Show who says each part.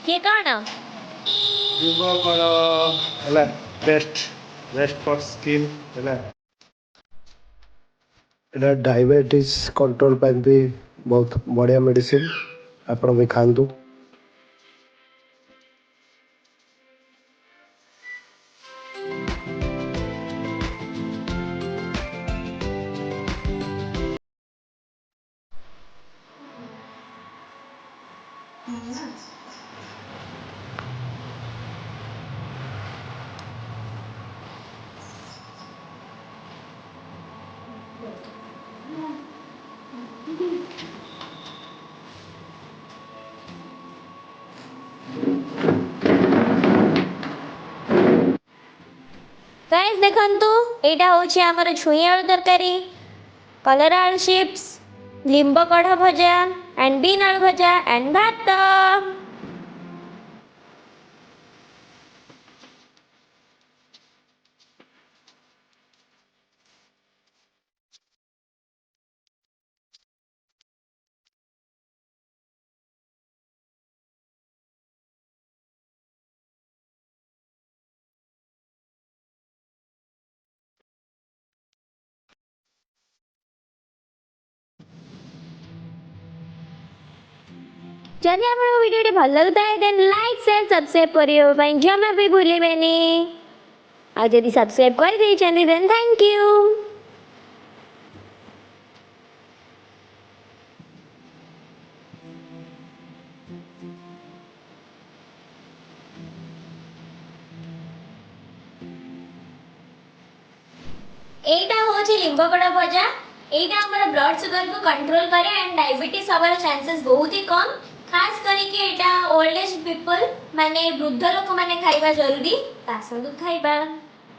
Speaker 1: ये कौन?
Speaker 2: ଲିମ୍ବ କଣ ହେଲା ବେଷ୍ଟ ଫର୍ ସ୍କିନ୍ ହେଲା। ଏଇଟା ଡାଇବେଟିସ୍ କଣ୍ଟ୍ରୋଲ୍ ପାଇଁ ବି ବହୁତ ବଢ଼ିଆ ମେଡ଼ିସିନ୍, ଆପଣ ବି ଖାଆନ୍ତୁ।
Speaker 1: गाइस देखंतु एटा होछि हमर छुई आलू तरकारी, कलरा आलू चिप्स, लिंब कढ़ा भजा एंड बीन आलू भजा एंड भात। जदि आपको वीडियो भल लगता है देन लाइक शेयर सब्सक्राइब करियो जमा भी भूलिबेनी। आ जदि सब्सक्राइब कर देछन देन थैंक यू। एटा होछि लिंब कड़ा भजा। एटा हमर ब्लड शुगर को कंट्रोल करे एंड डायबिटीज हवार चांसेस बहुत ही कम। खास करके एटा ओल्ड एज पीपल माने वृद्ध लोक माने खाइबा जरूरी ता संग खाइबा।